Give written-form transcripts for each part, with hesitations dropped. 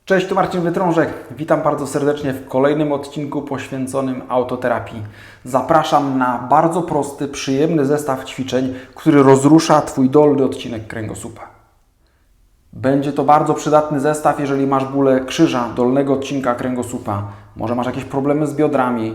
Cześć, tu Marcin Wytrążek. Witam bardzo serdecznie w kolejnym odcinku poświęconym autoterapii. Zapraszam na bardzo prosty, przyjemny zestaw ćwiczeń, który rozrusza Twój dolny odcinek kręgosłupa. Będzie to bardzo przydatny zestaw, jeżeli masz bóle krzyża, dolnego odcinka kręgosłupa. Może masz jakieś problemy z biodrami.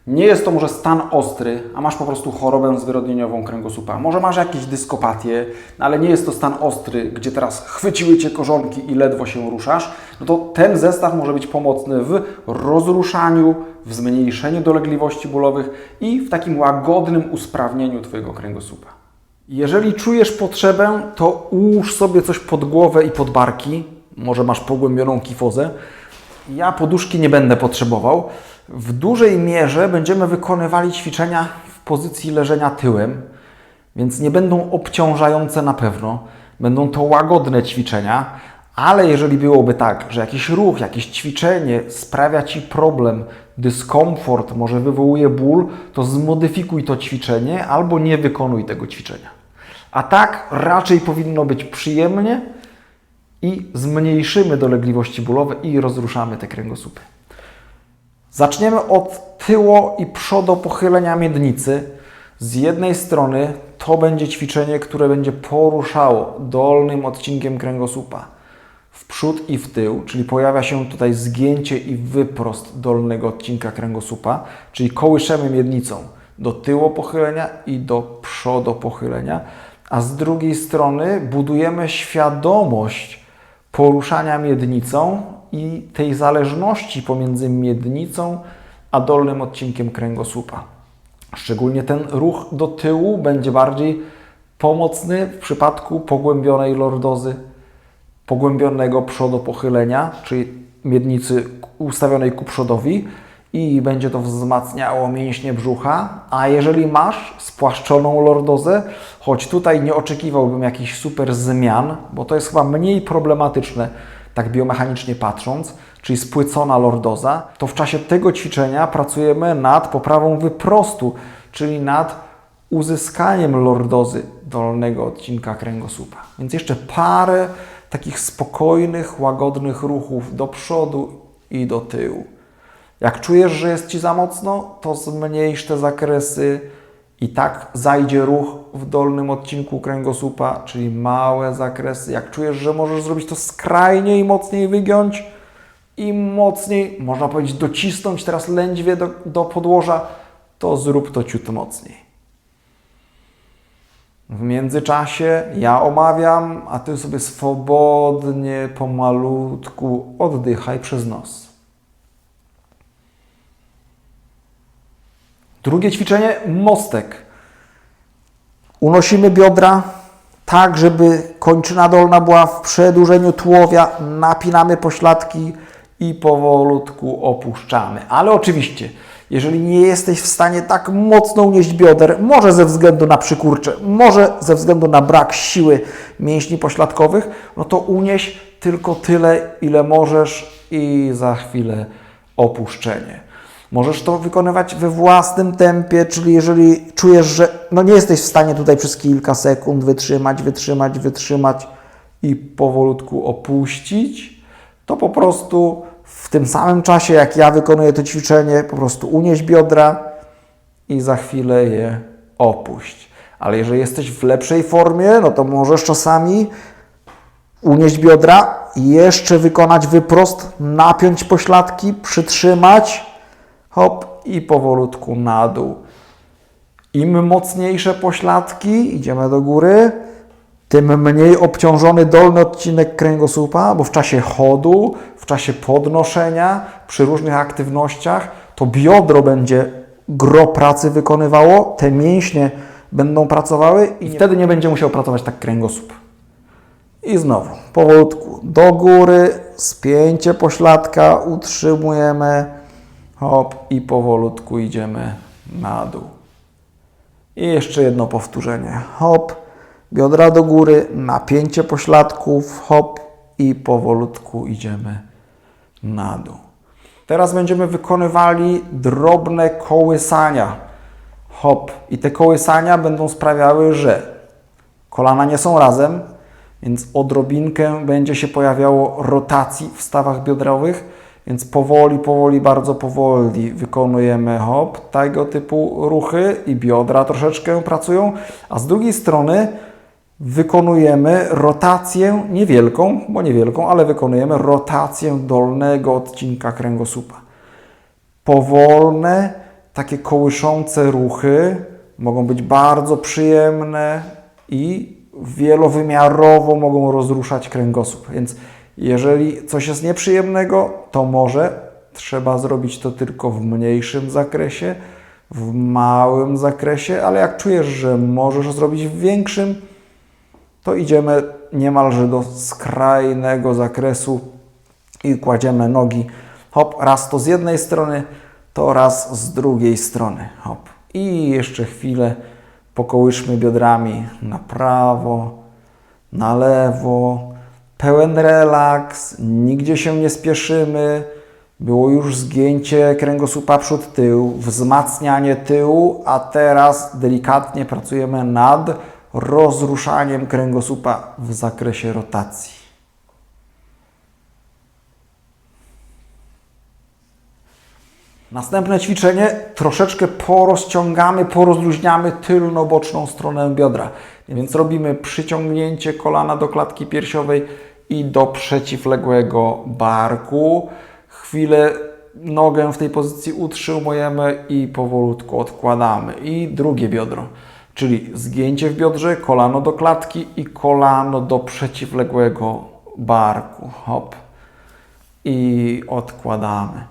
Nie jest to może stan ostry, a masz po prostu chorobę zwyrodnieniową kręgosłupa. Może masz jakieś dyskopatię, ale nie jest to stan ostry, gdzie teraz chwyciły Cię korzonki i ledwo się ruszasz. No to ten zestaw może być pomocny w rozruszaniu, w zmniejszeniu dolegliwości bólowych i w takim łagodnym usprawnieniu Twojego kręgosłupa. Jeżeli czujesz potrzebę, to ułóż sobie coś pod głowę i pod barki. Może masz pogłębioną kifozę. Ja poduszki nie będę potrzebował. W dużej mierze będziemy wykonywali ćwiczenia w pozycji leżenia tyłem, więc nie będą obciążające na pewno. Będą to łagodne ćwiczenia, ale jeżeli byłoby tak, że jakiś ruch, jakieś ćwiczenie sprawia Ci problem, dyskomfort, może wywołuje ból, to zmodyfikuj to ćwiczenie albo nie wykonuj tego ćwiczenia. A tak raczej powinno być przyjemnie i zmniejszymy dolegliwości bólowe i rozruszamy te kręgosłupy. Zaczniemy od tyło- i przodopochylenia miednicy. Z jednej strony to będzie ćwiczenie, które będzie poruszało dolnym odcinkiem kręgosłupa w przód i w tył, czyli pojawia się tutaj zgięcie i wyprost dolnego odcinka kręgosłupa, czyli kołyszemy miednicą do tyłopochylenia i do przodopochylenia, a z drugiej strony budujemy świadomość poruszania miednicą i tej zależności pomiędzy miednicą a dolnym odcinkiem kręgosłupa. Szczególnie ten ruch do tyłu będzie bardziej pomocny w przypadku pogłębionej lordozy, pogłębionego przodopochylenia, czyli miednicy ustawionej ku przodowi i będzie to wzmacniało mięśnie brzucha, a jeżeli masz spłaszczoną lordozę, choć tutaj nie oczekiwałbym jakichś super zmian, bo to jest chyba mniej problematyczne, tak biomechanicznie patrząc, czyli spłycona lordoza, to w czasie tego ćwiczenia pracujemy nad poprawą wyprostu, czyli nad uzyskaniem lordozy dolnego odcinka kręgosłupa. Więc jeszcze parę takich spokojnych, łagodnych ruchów do przodu i do tyłu. Jak czujesz, że jest Ci za mocno, to zmniejsz te zakresy i tak zajdzie ruch w dolnym odcinku kręgosłupa, czyli małe zakresy. Jak czujesz, że możesz zrobić to skrajnie i mocniej wygiąć i mocniej, można powiedzieć, docisnąć teraz lędźwie do podłoża, to zrób to ciut mocniej. W międzyczasie ja omawiam, a Ty sobie swobodnie, pomalutku oddychaj przez nos. Drugie ćwiczenie, mostek. Unosimy biodra tak, żeby kończyna dolna była w przedłużeniu tułowia, napinamy pośladki i powolutku opuszczamy. Ale oczywiście, jeżeli nie jesteś w stanie tak mocno unieść bioder, może ze względu na przykurcze, może ze względu na brak siły mięśni pośladkowych, no to unieś tylko tyle, ile możesz i za chwilę opuszczenie. Możesz to wykonywać we własnym tempie, czyli jeżeli czujesz, że nie jesteś w stanie tutaj przez kilka sekund wytrzymać i powolutku opuścić, to po prostu w tym samym czasie, jak ja wykonuję to ćwiczenie, po prostu unieś biodra i za chwilę je opuść. Ale jeżeli jesteś w lepszej formie, no to możesz czasami unieść biodra, jeszcze wykonać wyprost, napiąć pośladki, przytrzymać, hop i powolutku na dół. Im mocniejsze pośladki, idziemy do góry, tym mniej obciążony dolny odcinek kręgosłupa, bo w czasie chodu, w czasie podnoszenia, przy różnych aktywnościach, to biodro będzie gro pracy wykonywało, te mięśnie będą pracowały i wtedy nie będzie musiał pracować tak kręgosłup. I znowu, powolutku do góry, spięcie pośladka, utrzymujemy, hop i powolutku idziemy na dół. I jeszcze jedno powtórzenie. Hop, biodra do góry, napięcie pośladków, hop i powolutku idziemy na dół. Teraz będziemy wykonywali drobne kołysania. Hop. I te kołysania będą sprawiały, że kolana nie są razem, Więc odrobinkę będzie się pojawiało rotacji w stawach biodrowych, więc powoli, bardzo powoli wykonujemy tego typu ruchy i biodra troszeczkę pracują, a z drugiej strony wykonujemy rotację niewielką, ale wykonujemy rotację dolnego odcinka kręgosłupa. Powolne, takie kołyszące ruchy mogą być bardzo przyjemne i wielowymiarowo mogą rozruszać kręgosłup. Więc jeżeli coś jest nieprzyjemnego, to może trzeba zrobić to tylko w mniejszym zakresie, w małym zakresie, ale jak czujesz, że możesz zrobić w większym, to idziemy niemalże do skrajnego zakresu i kładziemy nogi raz to z jednej strony, to raz z drugiej strony. I jeszcze chwilę pokołyszmy biodrami na prawo, na lewo. Pełen relaks, nigdzie się nie spieszymy. Było już zgięcie kręgosłupa przód-tył, wzmacnianie tyłu, a teraz delikatnie pracujemy nad rozruszaniem kręgosłupa w zakresie rotacji. Następne ćwiczenie, troszeczkę porozciągamy, porozluźniamy tylno-boczną stronę biodra. Więc robimy przyciągnięcie kolana do klatki piersiowej i do przeciwległego barku. Chwilę nogę w tej pozycji utrzymujemy i powolutku odkładamy. I drugie biodro, czyli zgięcie w biodrze, kolano do klatki i kolano do przeciwległego barku. I odkładamy.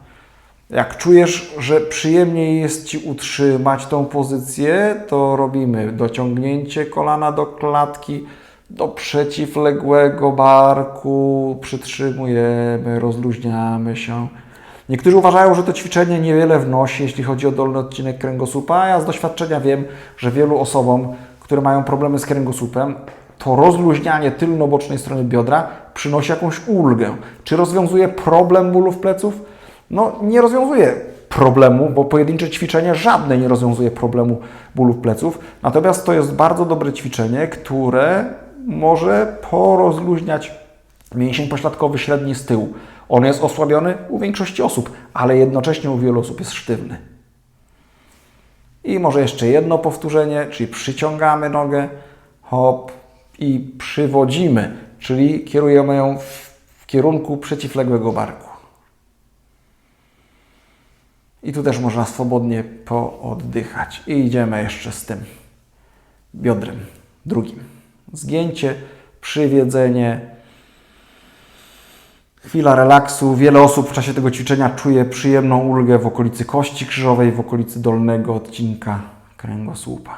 Jak czujesz, że przyjemniej jest Ci utrzymać tą pozycję, to robimy dociągnięcie kolana do klatki, do przeciwległego barku, przytrzymujemy, rozluźniamy się. Niektórzy uważają, że to ćwiczenie niewiele wnosi, jeśli chodzi o dolny odcinek kręgosłupa, a ja z doświadczenia wiem, że wielu osobom, które mają problemy z kręgosłupem, to rozluźnianie tylno-bocznej strony biodra przynosi jakąś ulgę. Czy rozwiązuje problem bólów pleców? No, nie rozwiązuje problemu, bo pojedyncze ćwiczenie żadne nie rozwiązuje problemu bólów pleców. Natomiast to jest bardzo dobre ćwiczenie, które może porozluźniać mięsień pośladkowy średni z tyłu. On jest osłabiony u większości osób, ale jednocześnie u wielu osób jest sztywny. I może jeszcze jedno powtórzenie, czyli przyciągamy nogę, i przywodzimy, czyli kierujemy ją w kierunku przeciwległego barku. I tu też można swobodnie pooddychać. I idziemy jeszcze z tym biodrem drugim. Zgięcie, przywiedzenie, chwila relaksu. Wiele osób w czasie tego ćwiczenia czuje przyjemną ulgę w okolicy kości krzyżowej, w okolicy dolnego odcinka kręgosłupa.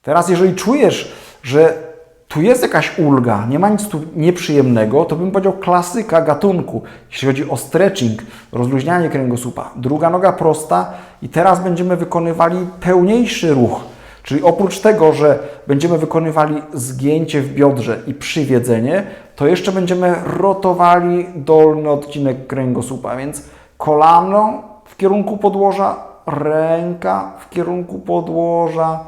Teraz jeżeli czujesz, że tu jest jakaś ulga, nie ma nic tu nieprzyjemnego, to bym powiedział klasyka gatunku. Jeśli chodzi o stretching, rozluźnianie kręgosłupa, druga noga prosta i teraz będziemy wykonywali pełniejszy ruch. Czyli oprócz tego, że będziemy wykonywali zgięcie w biodrze i przywiedzenie, to jeszcze będziemy rotowali dolny odcinek kręgosłupa, więc kolano w kierunku podłoża, ręka w kierunku podłoża.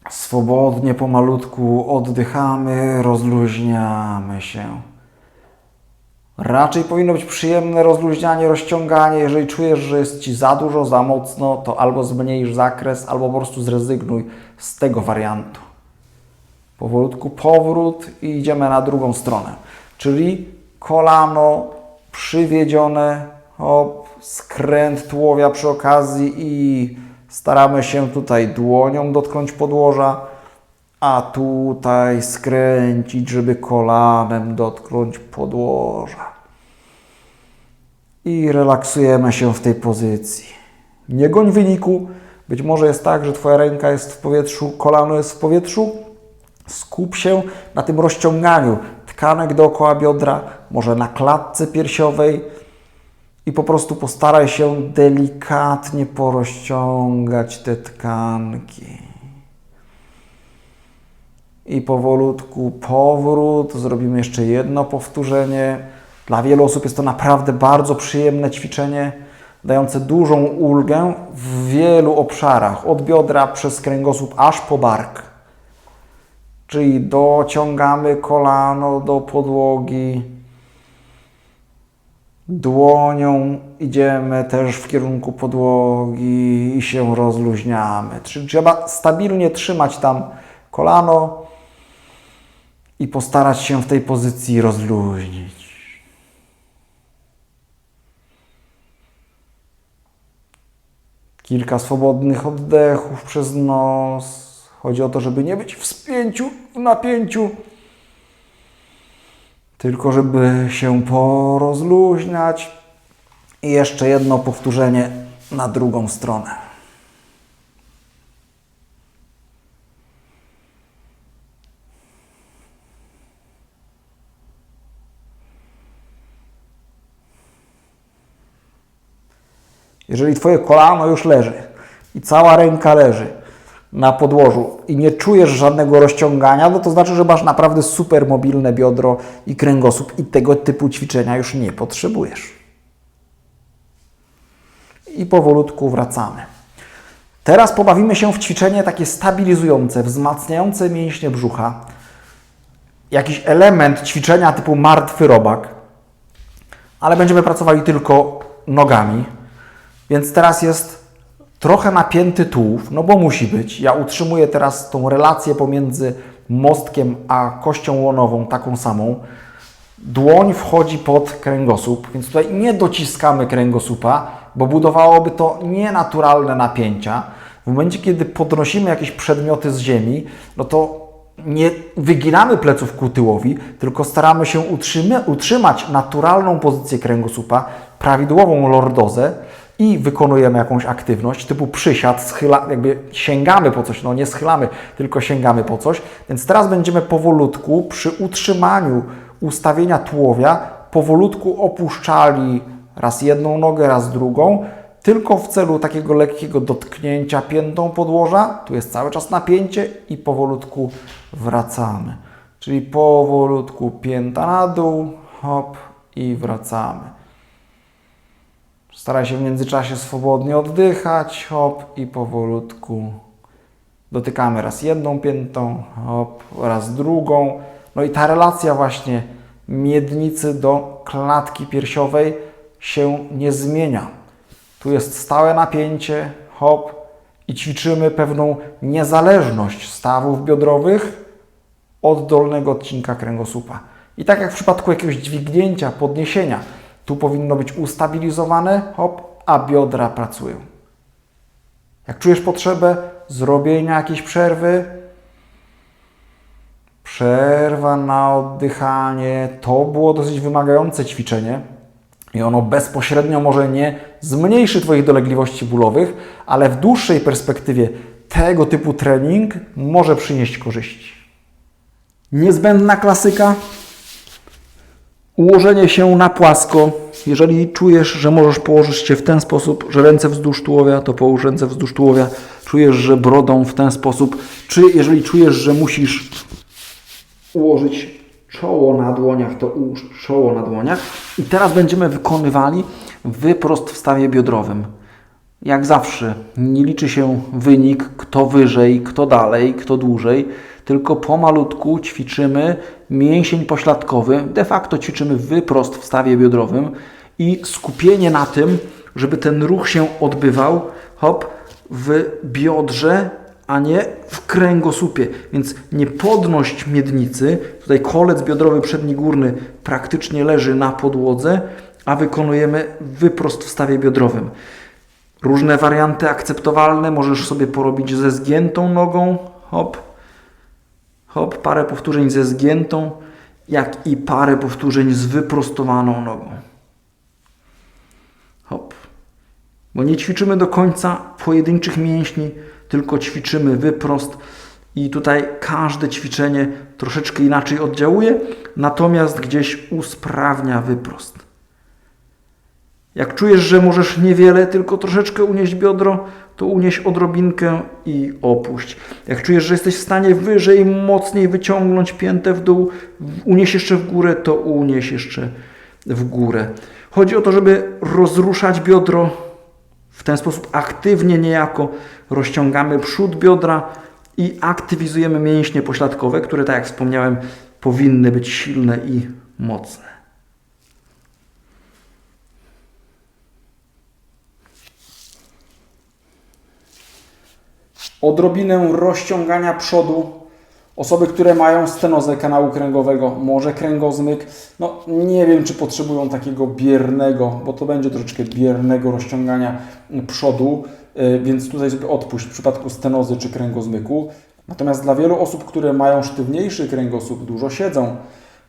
Swobodnie, pomalutku oddychamy, rozluźniamy się. Raczej powinno być przyjemne rozluźnianie, rozciąganie. Jeżeli czujesz, że jest Ci za dużo, za mocno, to albo zmniejsz zakres, albo po prostu zrezygnuj z tego wariantu. Powolutku powrót i idziemy na drugą stronę. Czyli kolano przywiedzione, skręt tułowia przy okazji i staramy się tutaj dłonią dotknąć podłoża, a tutaj skręcić, żeby kolanem dotknąć podłoża. I relaksujemy się w tej pozycji. Nie goń wyniku. Być może jest tak, że Twoja ręka jest w powietrzu, kolano jest w powietrzu. Skup się na tym rozciąganiu tkanek dookoła biodra, może na klatce piersiowej i po prostu postaraj się delikatnie porozciągać te tkanki. I powolutku powrót. Zrobimy jeszcze jedno powtórzenie. Dla wielu osób jest to naprawdę bardzo przyjemne ćwiczenie. dające dużą ulgę w wielu obszarach, od biodra przez kręgosłup aż po bark. Czyli dociągamy kolano do podłogi, dłonią idziemy też w kierunku podłogi i się rozluźniamy. Czyli trzeba stabilnie trzymać tam kolano i postarać się w tej pozycji rozluźnić. Kilka swobodnych oddechów przez nos. Chodzi o to, żeby nie być w spięciu, w napięciu, tylko żeby się porozluźniać. I jeszcze jedno powtórzenie na drugą stronę. Jeżeli Twoje kolano już leży i cała ręka leży na podłożu i nie czujesz żadnego rozciągania, no to znaczy, że masz naprawdę super mobilne biodro i kręgosłup i tego typu ćwiczenia już nie potrzebujesz. I powolutku wracamy. Teraz pobawimy się w ćwiczenie takie stabilizujące, wzmacniające mięśnie brzucha. Jakiś element ćwiczenia typu martwy robak, ale będziemy pracowali tylko nogami. Więc teraz jest trochę napięty tułów, no bo musi być. Ja utrzymuję teraz tą relację pomiędzy mostkiem a kością łonową, taką samą. Dłoń wchodzi pod kręgosłup, więc tutaj nie dociskamy kręgosłupa, bo budowałoby to nienaturalne napięcia. W momencie, kiedy podnosimy jakieś przedmioty z ziemi, no to nie wyginamy pleców ku tyłowi, tylko staramy się utrzymać naturalną pozycję kręgosłupa, prawidłową lordozę i wykonujemy jakąś aktywność typu przysiad, jakby sięgamy po coś, no nie schylamy, tylko sięgamy po coś. Więc teraz będziemy powolutku przy utrzymaniu ustawienia tułowia powolutku opuszczali raz jedną nogę, raz drugą, tylko w celu takiego lekkiego dotknięcia piętą podłoża. Tu jest cały czas napięcie i powolutku wracamy. Czyli powolutku pięta na dół, hop i wracamy. Staraj się w międzyczasie swobodnie oddychać, hop i powolutku dotykamy raz jedną piętą, hop, raz drugą. No i ta relacja właśnie miednicy do klatki piersiowej się nie zmienia. Tu jest stałe napięcie, hop, i ćwiczymy pewną niezależność stawów biodrowych od dolnego odcinka kręgosłupa. I tak jak w przypadku jakiegoś dźwignięcia, podniesienia, tu powinno być ustabilizowane, hop, a biodra pracują. Jak czujesz potrzebę zrobienia jakiejś przerwy, przerwa na oddychanie, to było dosyć wymagające ćwiczenie i ono bezpośrednio może nie zmniejszy Twoich dolegliwości bólowych, ale w dłuższej perspektywie tego typu trening może przynieść korzyści. Niezbędna klasyka. Ułożenie się na płasko. Jeżeli czujesz, że możesz położyć się w ten sposób, że ręce wzdłuż tułowia, to połóż ręce wzdłuż tułowia. Czujesz, że brodą w ten sposób. Czy jeżeli czujesz, że musisz ułożyć czoło na dłoniach, to ułóż czoło na dłoniach. I teraz będziemy wykonywali wyprost w stawie biodrowym. Jak zawsze nie liczy się wynik, kto wyżej, kto dalej, kto dłużej, tylko pomalutku ćwiczymy mięsień pośladkowy, de facto ćwiczymy wyprost w stawie biodrowym i skupienie na tym, żeby ten ruch się odbywał, hop, w biodrze, a nie w kręgosłupie. Więc nie podnoś miednicy, tutaj kolec biodrowy przedni górny praktycznie leży na podłodze, a wykonujemy wyprost w stawie biodrowym. Różne warianty akceptowalne możesz sobie porobić ze zgiętą nogą, hop, hop, parę powtórzeń ze zgiętą, jak i parę powtórzeń z wyprostowaną nogą. Hop. Bo nie ćwiczymy do końca pojedynczych mięśni, tylko ćwiczymy wyprost i tutaj każde ćwiczenie troszeczkę inaczej oddziałuje, natomiast gdzieś usprawnia wyprost. Jak czujesz, że możesz niewiele, tylko troszeczkę unieść biodro, to unieś odrobinkę i opuść. Jak czujesz, że jesteś w stanie wyżej, mocniej wyciągnąć piętę w dół, unieś jeszcze w górę, to unieś jeszcze w górę. Chodzi o to, żeby rozruszać biodro W ten sposób aktywnie niejako rozciągamy przód biodra i aktywizujemy mięśnie pośladkowe, które, tak jak wspomniałem, powinny być silne i mocne. Odrobinę rozciągania przodu. Osoby, które mają stenozę kanału kręgowego, może kręgozmyk, no nie wiem, czy potrzebują takiego biernego, bo to będzie troszeczkę biernego rozciągania przodu, więc tutaj sobie odpuść w przypadku stenozy czy kręgozmyku. Natomiast dla wielu osób, które mają sztywniejszy kręgosłup, dużo siedzą,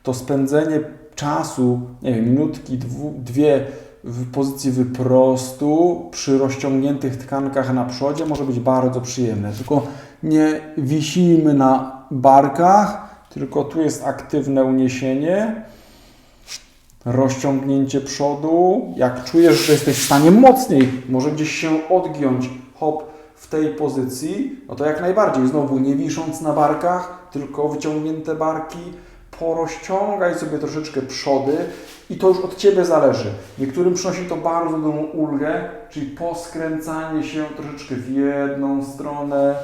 to spędzenie czasu, nie wiem, minutki, dwie w pozycji wyprostu przy rozciągniętych tkankach na przodzie może być bardzo przyjemne. Tylko nie wisimy na barkach, tylko tu jest aktywne uniesienie, rozciągnięcie przodu. Jak czujesz, że jesteś w stanie mocniej, może gdzieś się odgiąć, hop, w tej pozycji, no to jak najbardziej. Znowu nie wisząc na barkach, tylko wyciągnięte barki, porozciągaj sobie troszeczkę przody i to już od Ciebie zależy. Niektórym przynosi to bardzo dużą ulgę, czyli poskręcanie się troszeczkę w jedną stronę,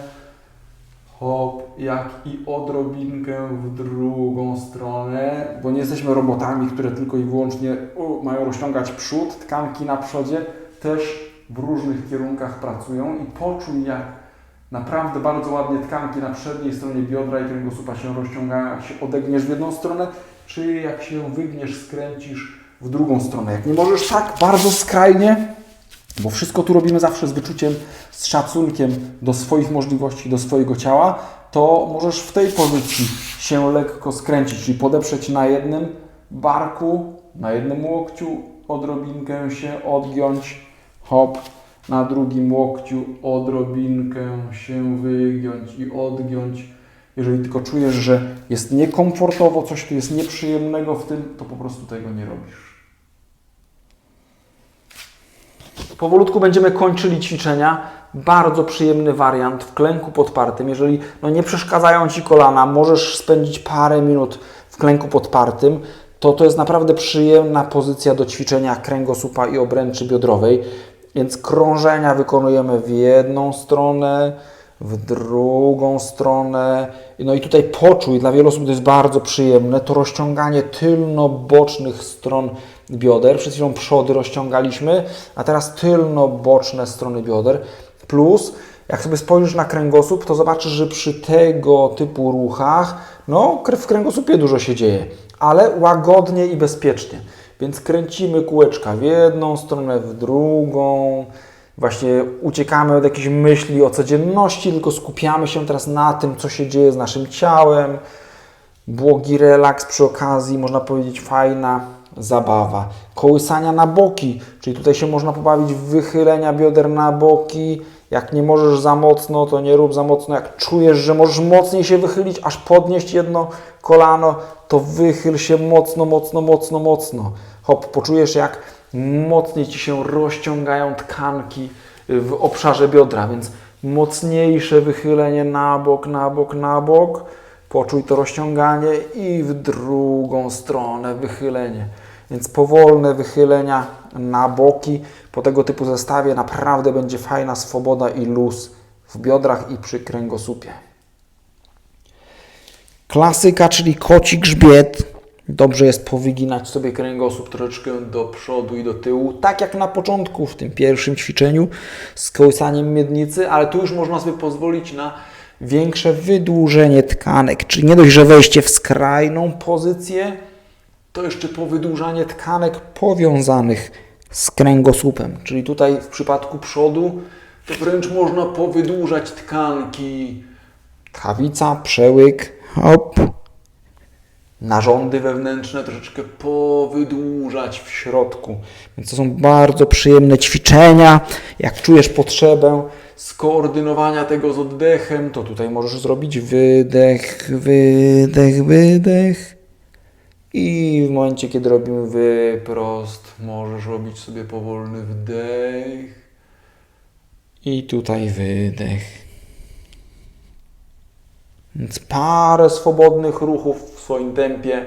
hop, jak i odrobinkę w drugą stronę, bo nie jesteśmy robotami, które tylko i wyłącznie mają rozciągać przód, tkanki na przodzie też w różnych kierunkach pracują i poczuj, jak naprawdę bardzo ładnie tkanki na przedniej stronie biodra i kręgosłupa się rozciągają, jak się odegniesz w jedną stronę, czy jak się wygniesz, skręcisz w drugą stronę. Jak nie możesz tak bardzo skrajnie, bo wszystko tu robimy zawsze z wyczuciem, z szacunkiem do swoich możliwości, do swojego ciała, to możesz w tej pozycji się lekko skręcić, czyli podeprzeć na jednym barku, na jednym łokciu, odrobinkę się odgiąć, hop, na drugim łokciu odrobinkę się wygiąć i odgiąć. Jeżeli tylko czujesz, że jest niekomfortowo, coś tu jest nieprzyjemnego w tym, to po prostu tego nie robisz. Powolutku będziemy kończyli ćwiczenia. Bardzo przyjemny wariant w klęku podpartym. Jeżeli nie przeszkadzają Ci kolana, możesz spędzić parę minut w klęku podpartym, to jest naprawdę przyjemna pozycja do ćwiczenia kręgosłupa i obręczy biodrowej. Więc krążenia wykonujemy w jedną stronę, w drugą stronę. No i tutaj poczuj, dla wielu osób to jest bardzo przyjemne, to rozciąganie tylno-bocznych stron bioder. Przed chwilą przody rozciągaliśmy, a teraz tylno-boczne strony bioder. Plus, jak sobie spojrzysz na kręgosłup, to zobaczysz, że przy tego typu ruchach, w kręgosłupie dużo się dzieje, ale łagodnie i bezpiecznie. Więc kręcimy kółeczka w jedną stronę, w drugą. Właśnie uciekamy od jakichś myśli o codzienności, tylko skupiamy się teraz na tym, co się dzieje z naszym ciałem. Błogi relaks przy okazji, można powiedzieć fajna zabawa. Kołysania na boki, czyli tutaj się można pobawić w wychylenia bioder na boki. Jak nie możesz za mocno, to nie rób za mocno. Jak czujesz, że możesz mocniej się wychylić, aż podnieść jedno kolano, to wychyl się mocno, mocno, mocno, mocno. Hop, poczujesz, jak mocniej Ci się rozciągają tkanki w obszarze biodra, więc mocniejsze wychylenie na bok, na bok, na bok. Poczuj to rozciąganie i w drugą stronę wychylenie. Więc powolne wychylenia na boki. Po tego typu zestawie naprawdę będzie fajna swoboda i luz w biodrach i przy kręgosłupie. Klasyka, czyli koci grzbiet. Dobrze jest powyginać sobie kręgosłup troszeczkę do przodu i do tyłu, tak jak na początku w tym pierwszym ćwiczeniu z kołysaniem miednicy, ale tu już można sobie pozwolić na większe wydłużenie tkanek, czyli nie dość, że wejście w skrajną pozycję, to jeszcze powydłużanie tkanek powiązanych z kręgosłupem, czyli tutaj w przypadku przodu to wręcz można powydłużać tkanki, tchawica, przełyk, hop, narządy wewnętrzne troszeczkę powydłużać w środku. Więc to są bardzo przyjemne ćwiczenia. Jak czujesz potrzebę skoordynowania tego z oddechem, to tutaj możesz zrobić wydech, wydech, wydech. I w momencie, kiedy robimy wyprost, możesz robić sobie powolny wdech. I tutaj wydech. Więc parę swobodnych ruchów w swoim tempie.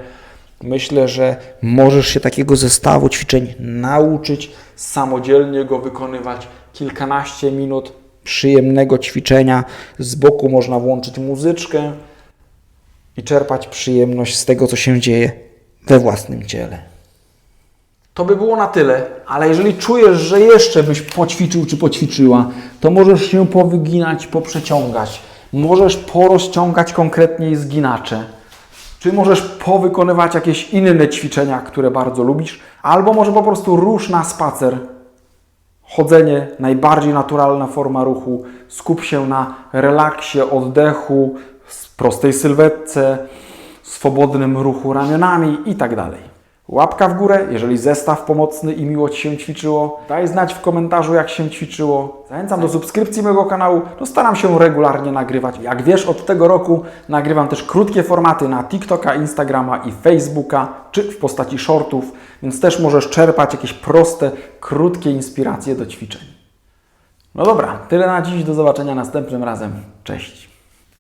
Myślę, że możesz się takiego zestawu ćwiczeń nauczyć, samodzielnie go wykonywać kilkanaście minut przyjemnego ćwiczenia. Z boku można włączyć muzyczkę i czerpać przyjemność z tego, co się dzieje we własnym ciele. To by było na tyle, ale jeżeli czujesz, że jeszcze byś poćwiczył czy poćwiczyła, to możesz się powyginać, poprzeciągać. Możesz porozciągać konkretniej zginacze. Czy możesz powykonywać jakieś inne ćwiczenia, które bardzo lubisz, albo może po prostu rusz na spacer. Chodzenie, najbardziej naturalna forma ruchu. Skup się na relaksie, oddechu, prostej sylwetce, swobodnym ruchu ramionami itd. Łapka w górę, jeżeli zestaw pomocny i miło Ci się ćwiczyło. Daj znać w komentarzu, jak się ćwiczyło. Zachęcam do subskrypcji mojego kanału. Staram się regularnie nagrywać. Jak wiesz, od tego roku nagrywam też krótkie formaty na TikToka, Instagrama i Facebooka, czy w postaci shortów, więc też możesz czerpać jakieś proste, krótkie inspiracje do ćwiczeń. No dobra, tyle na dziś. Do zobaczenia następnym razem. Cześć!